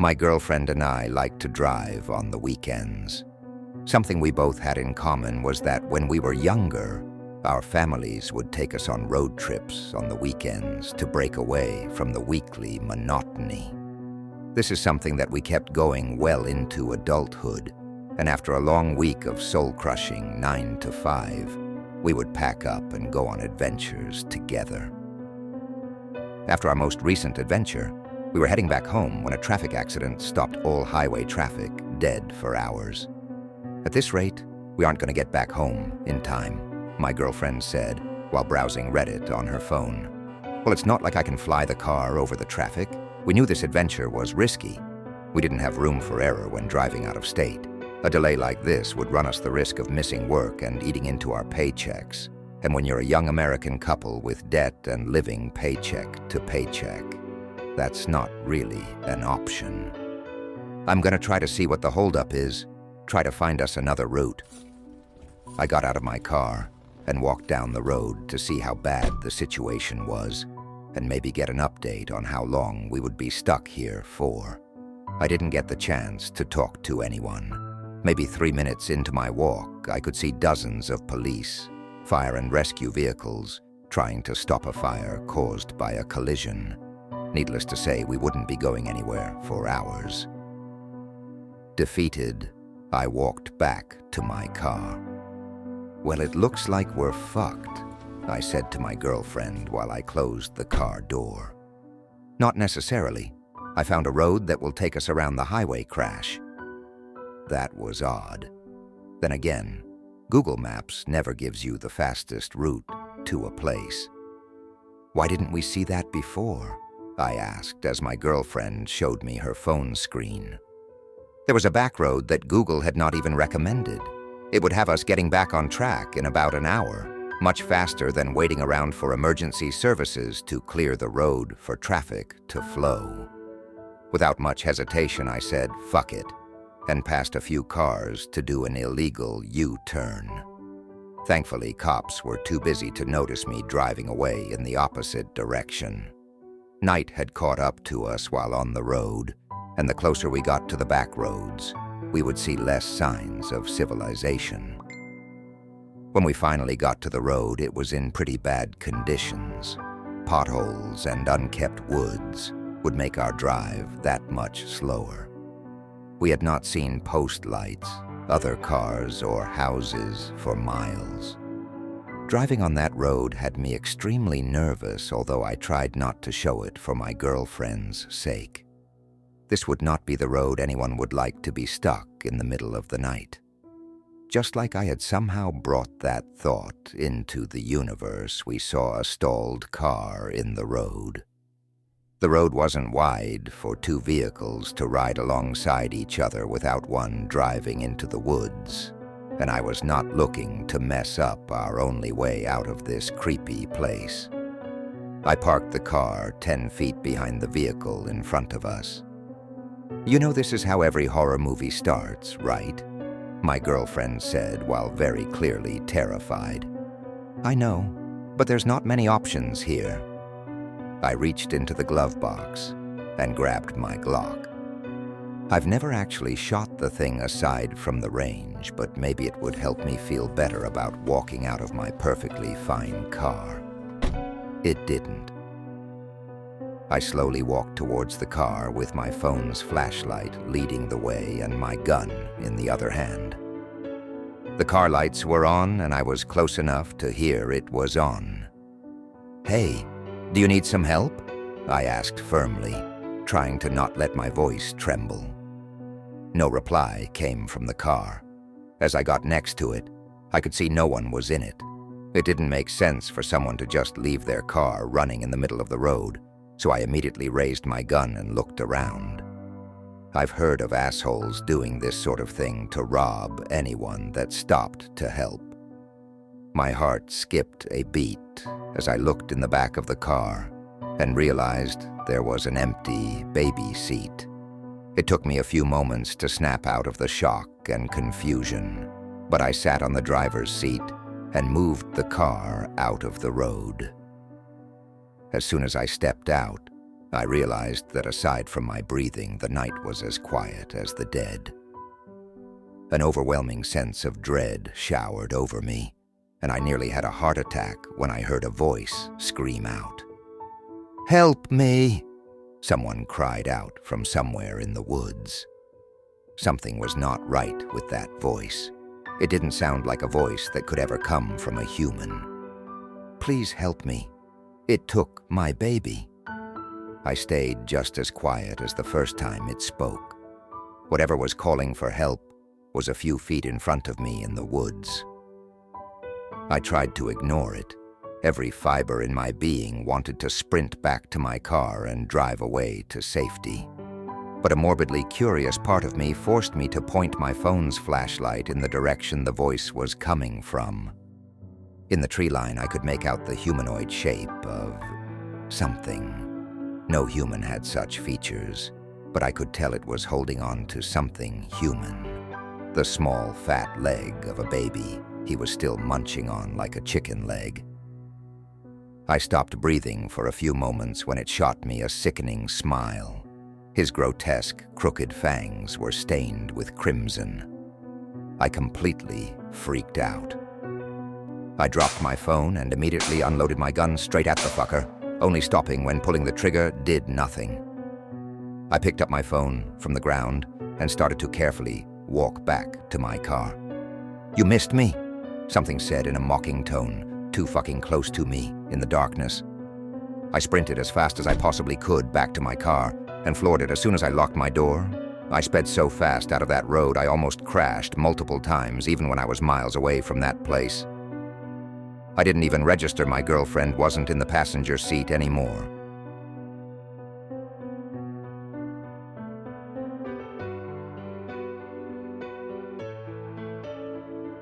My girlfriend and I liked to drive on the weekends. Something we both had in common was that when we were younger, our families would take us on road trips on the weekends to break away from the weekly monotony. This is something that we kept going well into adulthood, and after a long week of soul-crushing 9 to 5, we would pack up and go on adventures together. After our most recent adventure, we were heading back home when a traffic accident stopped all highway traffic dead for hours. At this rate, we aren't going to get back home in time, my girlfriend said while browsing Reddit on her phone. Well, it's not like I can fly the car over the traffic. We knew this adventure was risky. We didn't have room for error when driving out of state. A delay like this would run us the risk of missing work and eating into our paychecks. And when you're a young American couple with debt and living paycheck to paycheck, that's not really an option. I'm gonna try to see what the holdup is, try to find us another route. I got out of my car and walked down the road to see how bad the situation was and maybe get an update on how long we would be stuck here for. I didn't get the chance to talk to anyone. Maybe 3 minutes into my walk, I could see dozens of police, fire and rescue vehicles, trying to stop a fire caused by a collision. Needless to say, we wouldn't be going anywhere for hours. Defeated, I walked back to my car. Well, it looks like we're fucked, I said to my girlfriend while I closed the car door. Not necessarily. I found a road that will take us around the highway crash. That was odd. Then again, Google Maps never gives you the fastest route to a place. Why didn't we see that before? I asked as my girlfriend showed me her phone screen. There was a back road that Google had not even recommended. It would have us getting back on track in about an hour, much faster than waiting around for emergency services to clear the road for traffic to flow. Without much hesitation, I said, "Fuck it," and passed a few cars to do an illegal U-turn. Thankfully, cops were too busy to notice me driving away in the opposite direction. Night had caught up to us while on the road, and the closer we got to the back roads, we would see less signs of civilization. When we finally got to the road, it was in pretty bad conditions. Potholes and unkept woods would make our drive that much slower. We had not seen post lights, other cars, or houses for miles. Driving on that road had me extremely nervous, although I tried not to show it for my girlfriend's sake. This would not be the road anyone would like to be stuck in the middle of the night. Just like I had somehow brought that thought into the universe, we saw a stalled car in the road. The road wasn't wide for two vehicles to ride alongside each other without one driving into the woods, and I was not looking to mess up our only way out of this creepy place. I parked the car 10 feet behind the vehicle in front of us. "You know this is how every horror movie starts, right?" my girlfriend said while very clearly terrified. "I know, but there's not many options here." I reached into the glove box and grabbed my Glock. I've never actually shot the thing aside from the range, but maybe it would help me feel better about walking out of my perfectly fine car. It didn't. I slowly walked towards the car with my phone's flashlight leading the way and my gun in the other hand. The car lights were on and I was close enough to hear it was on. "Hey, do you need some help?" I asked firmly, trying to not let my voice tremble. No reply came from the car. As I got next to it, I could see no one was in it. It didn't make sense for someone to just leave their car running in the middle of the road, so I immediately raised my gun and looked around. I've heard of assholes doing this sort of thing to rob anyone that stopped to help. My heart skipped a beat as I looked in the back of the car and realized there was an empty baby seat. It took me a few moments to snap out of the shock and confusion, but I sat on the driver's seat and moved the car out of the road. As soon as I stepped out, I realized that aside from my breathing, the night was as quiet as the dead. An overwhelming sense of dread showered over me, and I nearly had a heart attack when I heard a voice scream out. "Help me!" Someone cried out from somewhere in the woods. Something was not right with that voice. It didn't sound like a voice that could ever come from a human. "Please help me. It took my baby." I stayed just as quiet as the first time it spoke. Whatever was calling for help was a few feet in front of me in the woods. I tried to ignore it. Every fiber in my being wanted to sprint back to my car and drive away to safety. But a morbidly curious part of me forced me to point my phone's flashlight in the direction the voice was coming from. In the tree line, I could make out the humanoid shape of something. No human had such features, but I could tell it was holding on to something human. The small, fat leg of a baby he was still munching on like a chicken leg. I stopped breathing for a few moments when it shot me a sickening smile. His grotesque, crooked fangs were stained with crimson. I completely freaked out. I dropped my phone and immediately unloaded my gun straight at the fucker, only stopping when pulling the trigger did nothing. I picked up my phone from the ground and started to carefully walk back to my car. "You missed me," something said in a mocking tone, too fucking close to me in the darkness. I sprinted as fast as I possibly could back to my car and floored it as soon as I locked my door. I sped so fast out of that road I almost crashed multiple times, even when I was miles away from that place. I didn't even register my girlfriend wasn't in the passenger seat anymore.